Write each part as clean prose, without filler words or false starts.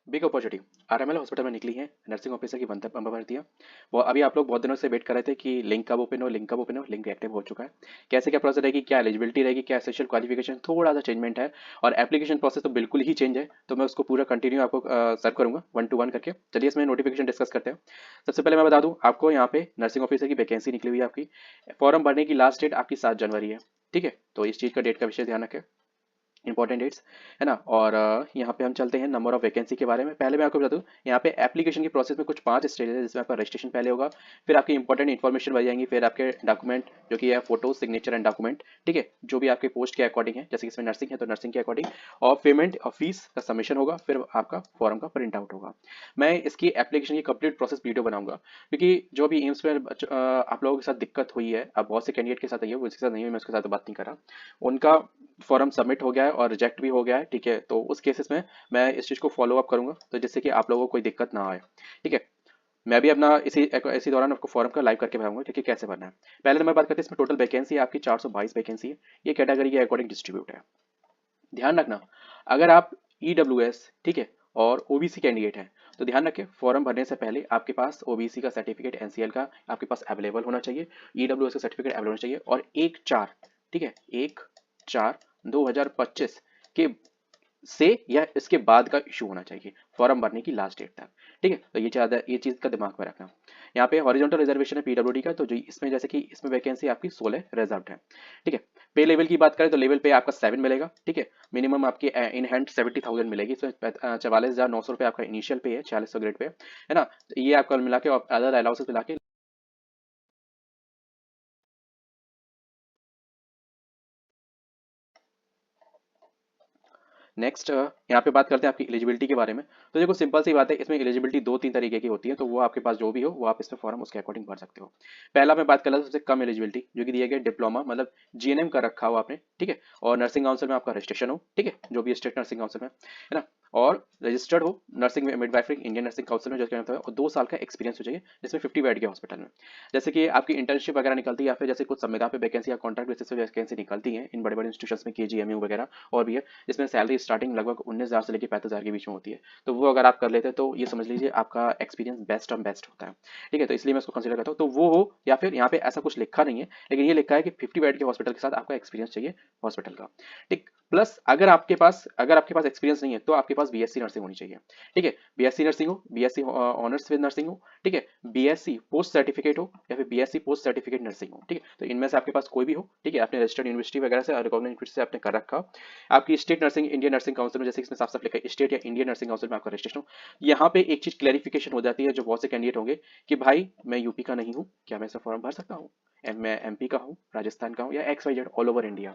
Big opportunity RML hospital में निकली है नर्सिंग ऑफिसर की भर्तियां। वो अभी आप लोग बहुत दिनों से वेट कर रहे थे कि लिंक कब ओपन हो, लिंक कब ओपन हो। लिंक एक्टिव हो चुका है। कैसे क्या प्रोसेस रहेगी, क्या एलिजिबिलिटी रहेगी, क्या एसेंशियल क्वालिफिकेशन, थोड़ा सा चेंजमेंट है। और एप्लीकेशन प्रोसेस तो बिल्कुल ही चेंज है, तो मैं उसको पूरा कंटिन्यू आपको सर्व करूंगा 1 to 1 करके। चलिए इसमें नोटिफिकेशन डिस्कस करते हैं। सबसे पहले मैं बता दूं आपको, यहाँ पे नर्सिंग ऑफिसर की वैकेंसी निकली हुई है आपकी। फॉर्म भरने की लास्ट डेट आपकी 7 जनवरी है। ठीक है, तो इस चीज़ का डेट का विषय ध्यान रखें। इंपॉर्टेंट डेट्स है ना। और यहाँ पे हम चलते हैं नंबर ऑफ वैकेंसी के बारे में। पहले मैं आपको बता दूँ, यहाँ पे एप्लीकेशन की प्रोसेस में कुछ 5 स्टेजेस है, जिसमें आपका रजिस्ट्रेशन पहले होगा, फिर आपकी इंपॉर्टेंट इन्फॉर्मेशन भरी जाएंगी, फिर आपके डॉक्यूमेंट जो कि है फोटो, सिग्नेचर एंड डॉक्यूमेंट। ठीक है, जो भी आपके पोस्ट के अकॉर्डिंग है, जैसे कि इसमें नर्सिंग है तो नर्सिंग के अकॉर्डिंग। और पेमेंट और फीस का सबमिशन होगा, फिर आपका फॉर्म का प्रिंट आउट होगा। मैं इसकी एप्लीकेशन की कंप्लीट प्रोसेस वीडियो बनाऊंगा, क्योंकि जो भी एम्स में आप लोगों के साथ दिक्कत हुई है, अब बहुत से कैंडिडेट के साथ आई है, वो इसके साथ नहीं हुई, मैं उसके साथ बात नहीं कर रहा। उनका फॉर्म सबमिट हो गया है और रिजेक्ट भी हो गया है। ठीक है, तो उस केसेस में मैं इस चीज़ को फॉलो अप करूंगा, तो जिससे कि आप लोगों को कोई दिक्कत ना आए। ठीक है, मैं भी अपना इसी दौरान आपको फॉर्म का लाइव करके बताऊंगा कि कैसे भरना है। पहले नंबर बात करते हैं, इसमें टोटल वैकेंसी है आपकी 422 वैकेंसी है। ये कैटेगरी के अकॉर्डिंग डिस्ट्रीब्यूट है। ध्यान रखना, अगर आप ईडब्ल्यूएस, ठीक है, और ओबीसी कैंडिडेट हैं, तो ध्यान रखें फॉर्म भरने से पहले आपके पास ओबीसी का सर्टिफिकेट एनसीएल का आपके पास अवेलेबल होना चाहिए, ईडब्ल्यूएस का सर्टिफिकेट अवेलेबल होना चाहिए, और 1/4, ठीक है, 1/4/2025 के से या इसके बाद का इशू होना चाहिए फॉर्म भरने की लास्ट डेट तक। ठीक है, तो ये चीज़ का दिमाग में रखना। यहाँ पे हॉरिजॉन्टल रिजर्वेशन है पीडब्ल्यूडी का, तो जो इसमें जैसे कि इसमें वैकेंसी आपकी 16 रिजर्व्ड है। ठीक है, पे लेवल की बात करें तो लेवल पे आपका 7 मिलेगा। ठीक है, मिनिमम आपकी इन हैंड 70,000 मिलेगी। इसमें 44,900 रुपये आपका इनिशियल पे है, 4600 ग्रेड पे है ना। तो ये आपका मिला के और अदर अलाउंसेस मिला के नेक्स्ट यहाँ पे बात करते हैं आपकी एलिजिबिलिटी के बारे में। तो देखो सिंपल सी बात है, इसमें एलिजिबिलिटी 2-3 तरीके की होती है, तो वो आपके पास जो भी हो वो आप इसमें फॉर्म उसके अकॉर्डिंग भर सकते हो। पहला मैं बात कर रहा हूँ सबसे कम एलिजिबिलिटी, जो कि दिया गया डिप्लोमा, मतलब जीएनएम का रखा हो आपने। ठीक है, और नर्सिंग काउंसिल में आपका रजिस्ट्रेशन हो। ठीक है, जो भी स्टेट नर्सिंग काउंसिल में है ना, और रजिस्टर्ड हो नर्सिंग में मिडवाइफरी इंडियन नर्सिंग काउंसिल में, जो कहता है, और 2 साल का एक्सपीरियंस हो चाहिए, जिसमें 50 बेड के हॉस्पिटल में। जैसे कि आपकी इंटर्नशिप वगैरह निकलती है, या फिर जैसे कुछ संविदा पे वैकेंसी या कॉन्ट्रैक्ट बेसिस पे वैकेंसी निकलती है इन बड़े बड़े इंस्टीट्यूशन में, केजीएमयू वगैरह और भी है, जिसमें सैलरी स्टार्टिंग लगभग 19,000 से लेकर 35,000 के बीच में होती है। तो वो अगर आप कर लेते हैं तो ये समझ लीजिए आपका एक्सपीरियंस बेस्ट ऑफ बेस्ट होता है। ठीक है, तो इसलिए मैं इसको कंसिडर करता हूँ, तो वो हो, या फिर यहाँ पे ऐसा कुछ लिखा नहीं है, लेकिन ये लिखा है कि 50 बेड के हॉस्पिटल के साथ आपका एक्सपीरियंस चाहिए हॉस्पिटल का। ठीक, प्लस अगर आपके पास एक्सपीरियंस नहीं है तो आपके पास बीएससी नर्सिंग होनी चाहिए। ठीक है, बीएससी नर्सिंग हो, बीएससी ऑनर्स विद नर्सिंग हो, ठीक है, बीएससी पोस्ट सर्टिफिकेट हो, या फिर बीएससी पोस्ट सर्टिफिकेट नर्सिंग हो। ठीक है, तो इनमें से आपके पास कोई भी हो। ठीक है, आपने रजिस्टर्ड यूनिवर्सिटी वगैरह से, रिकॉग्नाइज्ड यूनिवर्सिटी से आपने कर रखा हो। आपकी state nursing Indian nursing council में, जैसे इसमें साफ साफ लिखा है स्टेट या इंडियन नर्सिंग काउंसिल में आपका रजिस्ट्रेशन हो। यहाँ पे एक चीज क्लैरिफिकेशन हो जाती है, जो बहुत से कैंडिडेट होंगे कि भाई मैं यूपी का नहीं हूँ, क्या मैं इसका फॉर्म भर सकता हूँ? मैं एमपी का हूँ, राजस्थान का हूँ, या X Y Z all over India.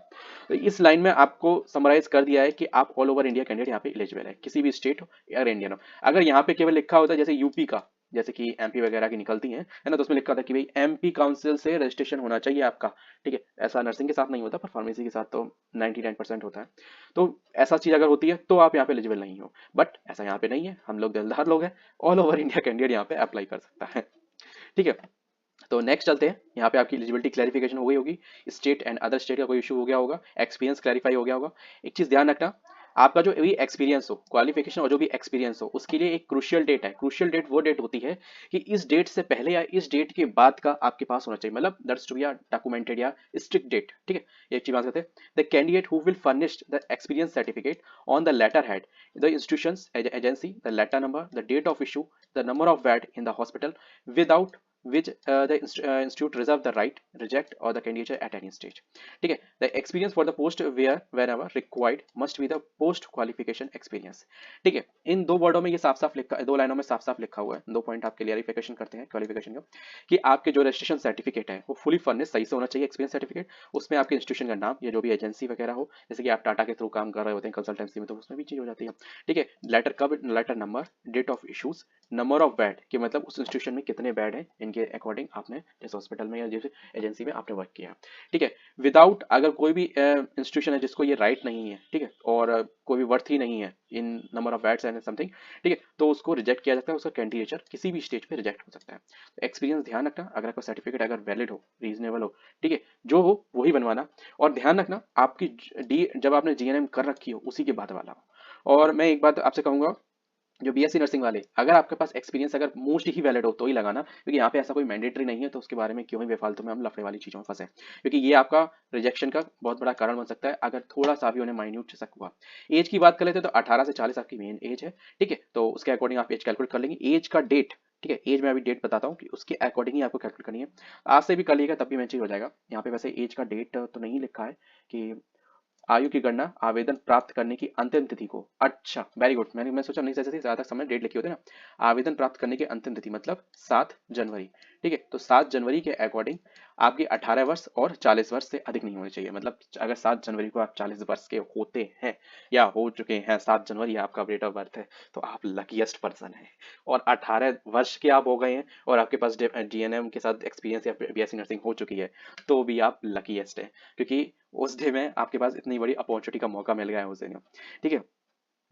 तो इस लाइन में आपको समराइज कर दिया है कि आप ऑल ओवर इंडिया कैंडिडेट यहाँ पे एलिजिबल है, किसी भी स्टेट हो या इंडियन हो। अगर यहाँ पे केवल लिखा होता है जैसे यूपी का, जैसे कि एमपी वगैरह की निकलती हैं है ना, तो उसमें लिखा होता है कि भाई एमपी काउंसिल से रजिस्ट्रेशन होना चाहिए आपका। ठीक है, ऐसा नर्सिंग के साथ नहीं होता, पर फार्मेसी के साथ तो 99% होता है। तो ऐसा चीज अगर होती है तो आप यहाँ पे एलिजिबल नहीं हो, बट ऐसा यहाँ पे नहीं है, हम लोग दिलदार लोग हैं, ऑल ओवर इंडिया कैंडिडेट यहाँ पे अप्लाई कर सकता है। ठीक है, तो नेक्स्ट चलते हैं। यहाँ पे आपकी एलिजिबिलिटी क्लैरिफिकेशन हो गई होगी, स्टेट एंड अदर स्टेट का कोई इशू हो गया होगा, एक्सपीरियंस क्लैरिफाई हो गया होगा। एक चीज ध्यान रखना, आपका जो भी एक्सपीरियंस हो, क्वालिफिकेशन और जो भी एक्सपीरियंस हो, उसके लिए एक क्रूशियल डेट है। क्रूशियल डेट वो डेट होती है कि इस डेट से पहले या इस डेट के बाद का आपके पास होना चाहिए, मतलब दैट्स टू बी डॉक्यूमेंटेड या स्ट्रिक्ट डेट। ठीक है, एक चीज बात करते हैं, the candidate who will furnish the experience certificate on the letterhead, the institution agency, the letter number, the date of issue, the number of bed in the hospital, without which the institute reserve the right reject or the candidature at any stage. ठीक है, the experience for the post where whenever required must be the post qualification experience. ठीक है, इन दो वर्डों में ये साफ साफ लिखा, दो लाइनों में साफ साफ लिखा हुआ है, 2 पॉइंट आप क्लियरिफिकेशन करते हैं क्वालिफिकेशन का, कि आपके जो रजिस्ट्रेशन सर्टिफिकेट है वो फुली फर्निश सही से होना चाहिए एक्सपीरियंस सर्टिफिकेट। उसमें आपके इंस्टीट्यूशन का नाम या जो भी एजेंसी वगैरह हो, जैसे कि आप टाटा के थ्रू काम कर रहे होते हैं कंसल्टेंसी में, तो उसमें भी चीज हो जाती है। ठीक है, लेटर कब, letter number, date of issues, number of bed, कि मतलब उस इंस्टीट्यूशन में कितने बेड हैं, इनके अकॉर्डिंग आपने जिस हॉस्पिटल में या जिस एजेंसी में आपने वर्क किया। ठीक है, विदाउट, अगर कोई भी इंस्टीट्यूशन है जिसको ये राइट नहीं है, ठीक है, और कोई भी वर्थ ही नहीं है इन number of beds and something, ठीक है, तो उसको रिजेक्ट किया जाता है, उसका कैंडिडेचर किसी भी स्टेज पे रिजेक्ट हो सकता है। तो एक्सपीरियंस ध्यान रखना, अगर आपका सर्टिफिकेट अगर वैलिड हो, रीजनेबल हो, ठीक है, जो हो वही बनवाना। और ध्यान रखना आपकी डी जब आपने जीएनएम कर रखी हो उसी के बाद वाला हो। और मैं एक बात आपसे कहूंगा जो बीएससी नर्सिंग वाले, अगर आपके पास एक्सपीरियंस अगर मोस्ट ही वैलिड हो तो ही लगाना, क्योंकि यहाँ पे ऐसा कोई मैंडेटरी नहीं है, तो उसके बारे में क्यों ही बेफालतू में हम लफड़े वाली चीज़ों में फंसे, क्योंकि ये आपका रिजेक्शन का बहुत बड़ा कारण बन सकता है अगर थोड़ा सा भी उन्हें माइन्यूट शक हुआ। एज की बात कर लेते हैं तो 18 से 40 आपकी मेन एज है, ठीक है, तो उसके अकॉर्डिंग आप एज कैलकुलेट कर लेंगे। एज का डेट, ठीक है, एज में अभी डेट बताता हूँ कि उसके अकॉर्डिंग ही आपको कैलकुलेट करनी है। आज से भी कर लिएगा तब भी मैच हो जाएगा। यहाँ पे वैसे एज का डेट तो नहीं लिखा है कि आयु की गणना आवेदन प्राप्त करने की अंतिम तिथि को, अच्छा वेरी गुड, मैं सोचा नहीं जैसे ज्यादा समय डेट लिखी होती है ना, आवेदन प्राप्त करने की अंतिम तिथि मतलब 7 जनवरी, ठीक है, तो 7 जनवरी के अकॉर्डिंग आपकी 18 वर्ष और 40 वर्ष से अधिक नहीं होनी चाहिए। मतलब अगर 7 जनवरी को आप 40 वर्ष के होते हैं या हो चुके हैं, 7 जनवरी आपका डेट ऑफ बर्थ है, तो आप लकीएस्ट पर्सन है। और 18 वर्ष के आप हो गए हैं और आपके पास जीएनएम के साथ एक्सपीरियंस या बीएससी नर्सिंग हो चुकी है, तो भी आप लकीएस्ट है, क्योंकि उस डे में आपके पास इतनी बड़ी अपॉर्चुनिटी का मौका मिल गया है उस दिन। ठीक है,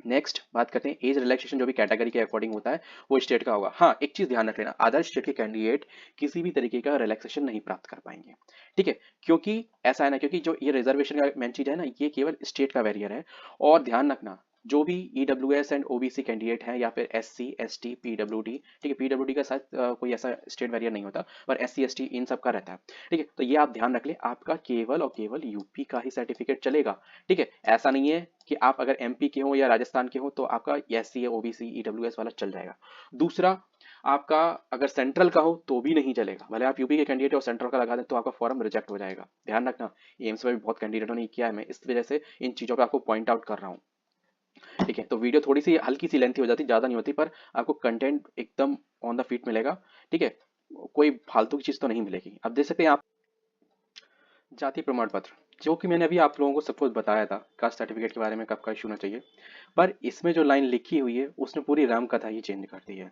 नेक्स्ट बात करते हैं एज रिलैक्सेशन, जो भी कैटेगरी के अकॉर्डिंग होता है वो स्टेट का होगा। हाँ, एक चीज ध्यान रख लेना, अदर स्टेट के कैंडिडेट किसी भी तरीके का रिलैक्सेशन नहीं प्राप्त कर पाएंगे, ठीक है, क्योंकि ऐसा है ना, क्योंकि जो ये रिजर्वेशन का मेन चीज है ना, ये केवल स्टेट का बैरियर है। और ध्यान रखना, जो भी ईडब्ल्यूएस एंड ओबीसी कैंडिडेट हैं या फिर एससी एसटी पीडब्ल्यूडी, ठीक है, पीडब्ल्यूडी का साथ कोई ऐसा स्टेट बैरियर नहीं होता, पर एससी एसटी इन सब का रहता है, ठीक है, तो ये आप ध्यान रख ले, आपका केवल और केवल यूपी का ही सर्टिफिकेट चलेगा, ठीक है, ऐसा नहीं है कि आप अगर एमपी के हो या राजस्थान के हो तो आपका एससी या ओबीसी ईडब्ल्यूएस वाला चल जाएगा। दूसरा, आपका अगर सेंट्रल का हो तो भी नहीं चलेगा, भले आप यूपी के कैंडिडेट और सेंट्रल का लगा दें तो आपका फॉर्म रिजेक्ट हो जाएगा। ध्यान रखना, एम्स में भी बहुत कैंडिडेटों ने किया है, मैं इस वजह से इन चीजों पर आपको पॉइंट आउट कर रहा हूँ। ठीक है, तो वीडियो थोड़ी सी हल्की सी लेंथी हो जाती, ज्यादा नहीं होती, पर आपको कंटेंट एकदम ऑन द फीट मिलेगा, ठीक है, कोई फालतू की चीज तो नहीं मिलेगी। अब देख सकते हैं आप जाति प्रमाण पत्र, जो कि मैंने अभी आप लोगों को सब कुछ बताया था कास्ट सर्टिफिकेट के बारे में कब का इशू होना चाहिए, पर इसमें जो लाइन लिखी हुई है उसने पूरी राम कथा ही चेंज कर दी है।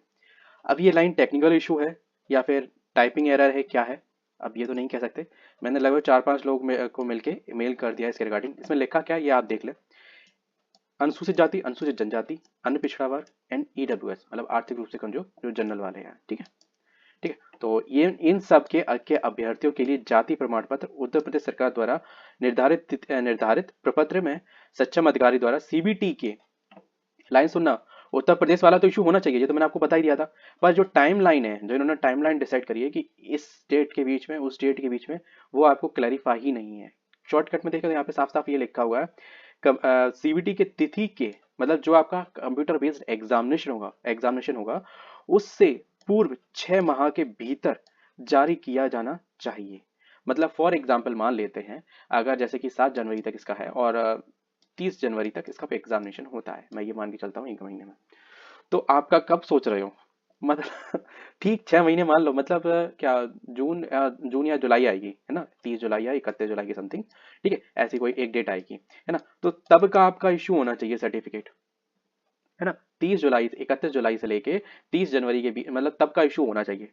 अब ये लाइन टेक्निकल इशू है या फिर टाइपिंग एरर है, क्या है, अब ये तो नहीं कह सकते। मैंने लगभग 4-5 लोग को मिलके मेल कर दिया इसके रिगार्डिंग। इसमें लिखा क्या है ये आप देख ले, अनुसूचित जाति, अनुसूचित जनजाति, अन्य पिछड़ा वर्ग एंड ईडब्ल्यूएस, मतलब आर्थिक रूप से कमजोर जो जनरल वाले हैं, ठीक है, ठीक है, तो ये इन सब के अभ्यर्थियों के लिए जाति प्रमाण पत्र उत्तर प्रदेश सरकार द्वारा निर्धारित प्रपत्र में सक्षम अधिकारी द्वारा सीबीटी के, लाइन सुनना, उत्तर प्रदेश वाला तो इशू होना चाहिए, ये तो मैंने आपको बता ही दिया था, पर जो टाइम लाइन है, जो इन्होंने टाइम लाइन डिसाइड करी है कि इस डेट के बीच में उस डेट के बीच में, वो आपको क्लैरिफाई ही नहीं है। शॉर्टकट में देखो तो यहाँ पे साफ साफ ये लिखा हुआ है, सीबीटी के तिथि के, मतलब जो आपका कंप्यूटर बेस्ड एग्जामिनेशन होगा उससे पूर्व 6 माह के भीतर जारी किया जाना चाहिए। मतलब फॉर एग्जाम्पल मान लेते हैं, अगर जैसे कि 7 जनवरी तक इसका है और 30 जनवरी तक इसका एग्जामिनेशन होता है, मैं ये मान के चलता हूँ 1 महीने में, तो आपका कब सोच रहे हो, मतलब ठीक 6 महीने मान लो, मतलब क्या, जून या जुलाई आएगी है ना, 30 जुलाई या 31 जुलाई की समथिंग, ठीक है, ऐसी कोई एक डेट आएगी, है ना, तो तब का आपका इशू होना चाहिए सर्टिफिकेट, है ना, 30 जुलाई 31 जुलाई से लेके 30 जनवरी के बीच, मतलब तब का इशू होना चाहिए।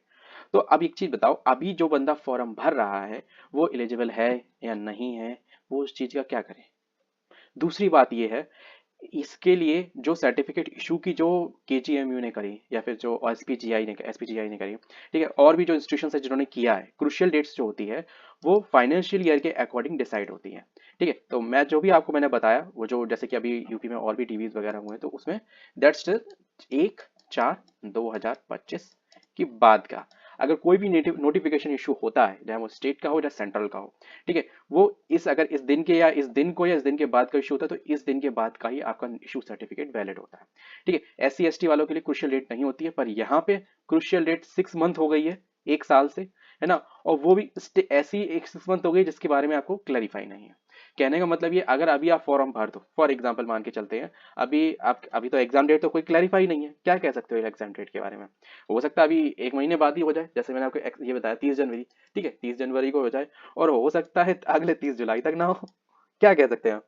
तो अब एक चीज बताओ, अभी जो बंदा फॉर्म भर रहा है वो एलिजिबल है या नहीं है, वो उस चीज का क्या करे। दूसरी बात ये है, इसके लिए जो सर्टिफिकेट इशू की जो केजीएमयू ने करी या फिर जो एसपीजीआई ने करी, ठीक है, और भी जो इंस्टीट्यूशन है जिन्होंने किया है, क्रुशियल डेट्स जो होती है वो फाइनेंशियल ईयर के अकॉर्डिंग डिसाइड होती है, ठीक है, तो मैं जो भी आपको मैंने बताया वो जो जैसे कि अभी यूपी में और भी डीवीज वगैरह हुए तो उसमें दैट्स 1/4/2025 की बाद का, अगर कोई भी नोटिफिकेशन इशू होता है, चाहे वो स्टेट का हो या सेंट्रल का हो, ठीक है, वो इस अगर इस दिन के या इस दिन को या इस दिन के बाद का इशू होता है तो इस दिन के बाद का ही आपका इशू सर्टिफिकेट वैलिड होता है, ठीक है। एससी एसटी वालों के लिए क्रुशियल डेट नहीं होती है, पर यहाँ पे क्रुशियल डेट 6 मंथ हो गई है, 1 साल से, है ना, और वो भी ऐसी एक 6 मंथ हो गई जिसके बारे में आपको क्लैरिफाई नहीं है। कहने का मतलब ये, अगर अभी आप फॉर्म भर दो, फॉर एग्जाम्पल मान के चलते हैं, अभी तो एग्जाम डेट तो कोई क्लैरिफाई नहीं है, क्या कह सकते हो एग्जाम डेट के बारे में, हो सकता है अभी 1 महीने बाद ही हो जाए, जैसे मैंने आपको ये बताया 30 जनवरी, ठीक है, 30 जनवरी को हो जाए, और हो सकता है अगले 30 जुलाई तक ना हो, क्या कह सकते हैं।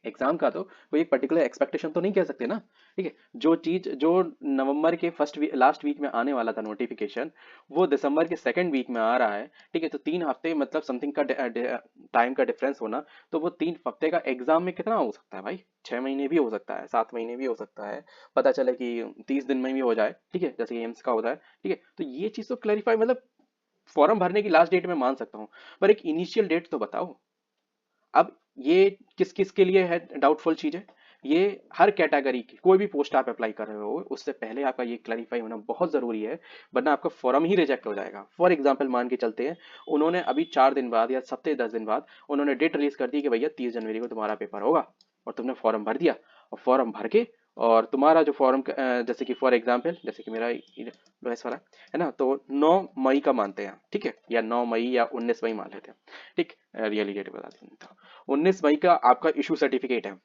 एग्जाम का तो कोई एक पर्टिकुलर एक्सपेक्टेशन तो नहीं कह सकते ना, ठीक है, जो चीज जो नवंबर के लास्ट वीक में आने वाला था नोटिफिकेशन, वो दिसंबर के सेकंड वीक में आ रहा है, ठीक है, तो 3 हफ्ते मतलब समथिंग का टाइम का डिफरेंस होना, तो वो 3 हफ्ते का एग्जाम में कितना हो सकता है भाई, 6 महीने भी हो सकता है, 7 महीने भी हो सकता है, पता चले कि 30 दिन में भी हो जाए, ठीक है, जैसे एम्स का होता है, ठीक है, तो ये चीज तो क्लैरिफाई, मतलब फॉर्म भरने की लास्ट डेट में मान सकता हूँ, पर एक इनिशियल डेट तो बताओ। अब ये किस किस के लिए है डाउटफुल चीज है, ये हर कैटेगरी की कोई भी पोस्ट आप अप्लाई कर रहे हो उससे पहले आपका ये क्लैरिफाई होना बहुत ज़रूरी है, वरना आपका फॉर्म ही रिजेक्ट हो जाएगा। फॉर एग्जाम्पल मान के चलते हैं, उन्होंने अभी 4 दिन बाद या हफ्ते 10 दिन बाद उन्होंने डेट रिलीज कर दी कि भैया 30 जनवरी को तुम्हारा पेपर होगा, और तुमने फॉर्म भर दिया, और फॉर्म भर के और तुम्हारा जो फॉर्म जैसे कि फॉर एग्जाम्पल जैसे कि मेरा डोएस वाला है ना, तो 9 मई का मानते हैं, ठीक है, या 9 मई या 19 मई मान लेते हैं, ठीक, रियली डेट बता देते हैं। 19 मई का आपका इशू सर्टिफिकेट है।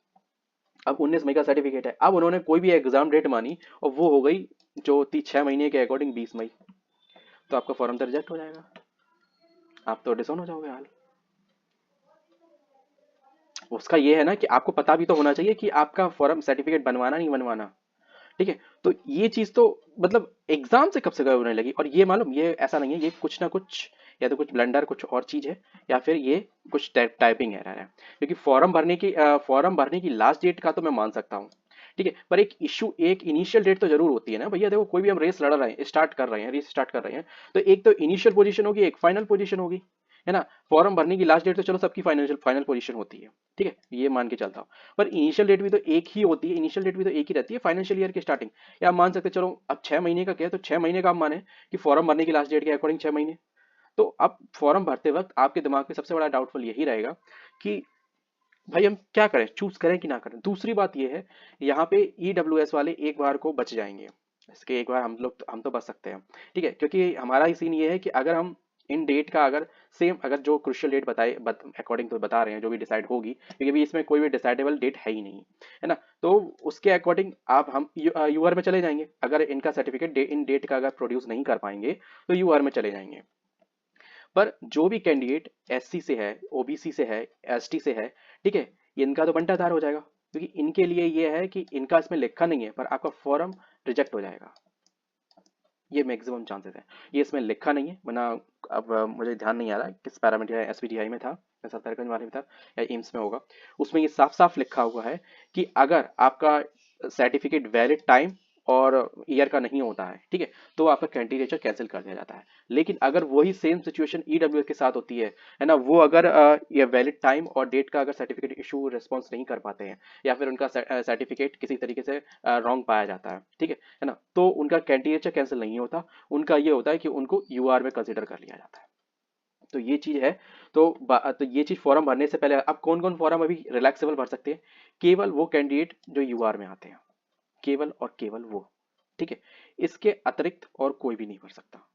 अब 19 मई का सर्टिफिकेट है, अब उन्होंने कोई भी एग्जाम डेट मानी और वो हो गई जो थी 6 महीने के अकॉर्डिंग 20 मई, तो आपका फॉर्म तो रिजेक्ट हो जाएगा, आप तो डिसऑन हो जाओगे हाल। उसका ये है ना कि आपको पता भी तो होना चाहिए कि आपका फॉर्म सर्टिफिकेट बनवाना नहीं बनवाना, ठीक है। तो ये चीज तो मतलब एग्जाम से कब से होने लगी, और ये मालूम ये ऐसा नहीं है, ये कुछ ना कुछ या तो कुछ ब्लंडर कुछ और चीज है, या फिर ये कुछ टाइपिंग एरर है, क्योंकि फॉर्म भरने की लास्ट डेट का तो मैं मान सकता हूँ, ठीक है, पर एक इशू एक इनिशियल डेट तो जरूर होती है ना भैया। देखो कोई भी हम रेस लड़ रहे हैं, स्टार्ट कर रहे हैं, रेस स्टार्ट कर रहे हैं, तो एक तो इनिशियल पोजीशन होगी, एक फाइनल पोजीशन होगी, है ना। फॉर्म भरने की लास्ट डेट तो चलो सबकी फाइनल पोजीशन होती है, ठीक है, ये मान के चलता हूँ, पर इनिशियल डेट भी तो एक ही होती है, इनिशियल डेट भी तो एक ही रहती है फाइनेंशियल ईयर की स्टार्टिंग। या आप मान सकते हैं, चलो अब 6 महीने का क्या है, तो 6 महीने का आप माने कि फॉर्म भरने की लास्ट डेट के अकॉर्डिंग 6 महीने। तो अब फॉर्म भरते वक्त आपके दिमाग में सबसे बड़ा डाउटफुल यही रहेगा कि भाई हम क्या करें, चूज करें कि ना करें। दूसरी बात यह है, यहाँ पे ईडब्ल्यूएस वाले एक बार को बच जाएंगे, इसके एक बार हम तो बच सकते हैं, ठीक है, क्योंकि हमारा ही सीन ये है कि अगर हम इन डेट का अगर सेम अगर जो क्रुशियल डेट बताए अकॉर्डिंग तो बता रहे हैं जो भी डिसाइड होगी, क्योंकि अभी इसमें कोई भी डिसाइडेबल डेट है ही नहीं, है ना, तो उसके अकॉर्डिंग आप हम यूआर में चले जाएंगे। अगर इनका सर्टिफिकेट इन डेट का अगर प्रोड्यूस नहीं कर पाएंगे तो यूआर में चले जाएंगे। पर जो भी कैंडिडेट एससी से है, ओबीसी से है, एसटी से है, ठीक है, इनका तो बंटाधार हो जाएगा, क्योंकि इनके लिए ये है कि इनका इसमें लिखा नहीं है पर आपका फॉर्म रिजेक्ट हो जाएगा, ये मैक्सिमम चांसेस है। ये इसमें लिखा नहीं है, वरना अब मुझे ध्यान नहीं आ रहा किस पैरामीटर एसपीटीआई में था या सत्तारगंज वाले में था या एम्स में होगा, उसमें ये साफ साफ लिखा हुआ है कि अगर आपका सर्टिफिकेट वैलिड टाइम और ईयर का नहीं होता है, ठीक है, तो आपका कैंडिडेचर कैंसिल कर दिया जाता है। लेकिन अगर वही सेम सिचुएशन ईडब्ल्यू के साथ होती है ना, वो अगर ये वैलिड टाइम और डेट का अगर सर्टिफिकेट इशू रिस्पॉन्स नहीं कर पाते हैं, या फिर उनका सर्टिफिकेट किसी तरीके से रॉन्ग पाया जाता है ना, तो उनका कैंडिडेचर कैंसिल नहीं होता, उनका ये होता है कि उनको यूआर में कंसिडर कर लिया जाता है। तो ये चीज है। तो ये चीज फॉर्म भरने से पहले अब कौन कौन फॉर्म अभी रिलैक्सेबल भर सकते हैं, केवल वो कैंडिडेट जो यूआर में आते हैं, केवल और केवल वो, ठीक है, इसके अतिरिक्त और कोई भी नहीं भर सकता।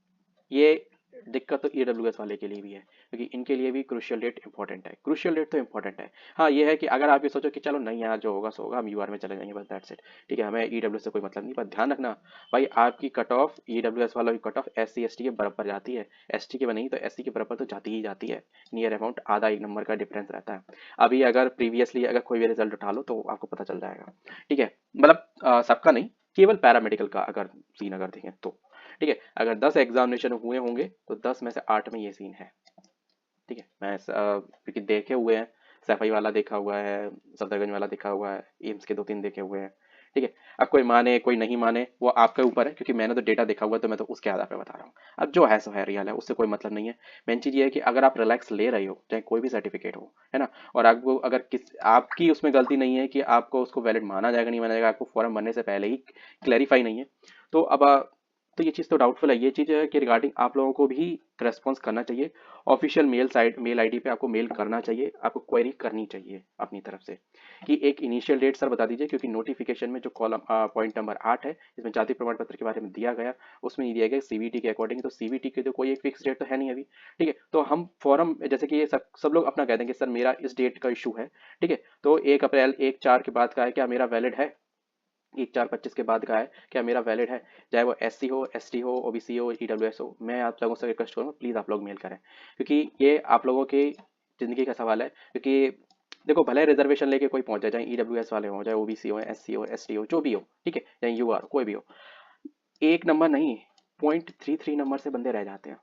ये दिक्कत तो ईडब्ल्यूएस वाले के लिए भी है, क्योंकि इनके लिए भी क्रूशियल डेट इंपॉर्टेंट है, क्रूशियल डेट तो इंपॉर्टेंट है। हाँ ये है कि अगर आप ये सोचो कि चलो नहीं यार जो होगा सो होगा, हम यूआर में चले जाएंगे बस दैट्स इट, ठीक है, हमें ईडब्ल्यू से कोई मतलब नहीं, पर ध्यान रखना भाई आपकी कट ऑफ ईडब्ल्यूएस वालों की कट ऑफ एससी एसटी के बराबर जाती है, एसटी के नहीं तो एससी के बराबर तो जाती ही जाती है, नियर अमाउंट आधा एक नंबर का डिफरेंस रहता है। अभी अगर प्रीवियसली अगर कोई भी रिजल्ट उठा लो तो आपको पता चल जाएगा, ठीक है, मतलब सबका नहीं, केवल पैरामेडिकल का अगर सीन अगर देखें तो, ठीक है, अगर 10 एग्जामिनेशन हुए होंगे तो 10 में से 8 में ये सीन है, ठीक है, क्योंकि देखे हुए हैं, सफाई वाला देखा हुआ है, सफदरगंज वाला देखा हुआ है, एम्स के 2-3 देखे हुए हैं, ठीक है। अब कोई माने कोई नहीं माने वो आपके ऊपर है, क्योंकि मैंने तो डेटा देखा हुआ है तो मैं तो उसके आधार पर बता रहा हूँ। अब जो है सो है, रियल है, उससे कोई मतलब नहीं है। मेन चीज़ ये है कि अगर आप रिलैक्स ले रहे हो चाहे कोई भी सर्टिफिकेट हो, है ना, और आपको अगर आपकी उसमें गलती नहीं है कि आपको उसको वैलिड माना जाएगा नहीं माना जाएगा, आपको फॉर्म भरने से पहले ही क्लैरिफाई नहीं है, तो अब तो ये चीज़ तो डाउटफुल है। ये चीज़ है कि रिगार्डिंग आप लोगों को भी रेस्पॉन्स करना चाहिए, ऑफिशियल मेल आईडी पे आपको मेल करना चाहिए, आपको क्वेरी करनी चाहिए अपनी तरफ से कि एक इनिशियल डेट सर बता दीजिए, क्योंकि नोटिफिकेशन में जो कॉलम पॉइंट नंबर 8 है जिसमें जाति प्रमाण पत्र के बारे में दिया गया, उसमें ये दिया गया सीवीटी के अकॉर्डिंग, तो सीवीटी के तो कोई एक फिक्स डेट तो है नहीं अभी, ठीक है, तो हम फॉर्म जैसे कि ये सब लोग अपना कह देंगे सर मेरा इस डेट का इशू है, ठीक है, तो 1 अप्रैल 1/4 के बाद का है, क्या मेरा वैलिड है, 1/4/25 के बाद का है, क्या मेरा वैलिड है, चाहे वो एससी हो, एसटी हो, ओबीसी हो, ईडब्ल्यूएस हो। मैं आप लोगों से रिक्वेस्ट करूँगा प्लीज़ आप लोग मेल करें, क्योंकि ये आप लोगों की ज़िंदगी का सवाल है। क्योंकि देखो भले रिजर्वेशन लेके कोई पहुंच जाए, चाहे ईडब्ल्यूएस वाले हो, चाहे ओबीसी हो, एससी हो, एसटी हो, जो भी हो, ठीक है, या यूआर कोई भी हो, एक नंबर नहीं 0.33 नंबर से बंदे रह जाते हैं,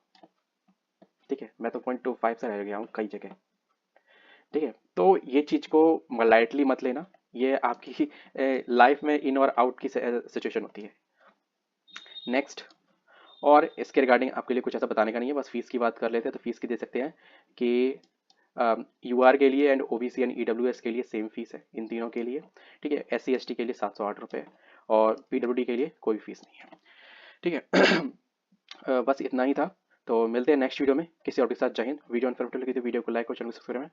ठीक है, मैं तो 0.25 से रह गया हूँ कई जगह, ठीक है, तो ये चीज को लाइटली मत लेना, ये आपकी लाइफ में इन और आउट की सिचुएशन होती है। नेक्स्ट, और इसके रिगार्डिंग आपके लिए कुछ ऐसा बताने का नहीं है, बस फीस की बात कर लेते हैं, तो फीस की दे सकते हैं कि यूआर के लिए एंड ओबीसी एंड ईडब्ल्यूएस के लिए सेम फीस है इन तीनों के लिए। ठीक है, एससी एसटी के लिए 708 रुपये और पीडब्ल्यूडी के लिए कोई फीस नहीं है। ठीक है। बस इतना ही था। तो मिलते हैं नेक्स्ट वीडियो में किसी और के साथ। जय हिंद। वीडियो इन्फॉर्मेटिव लगी तो वीडियो को लाइक और चैनल को सब्सक्राइब करें।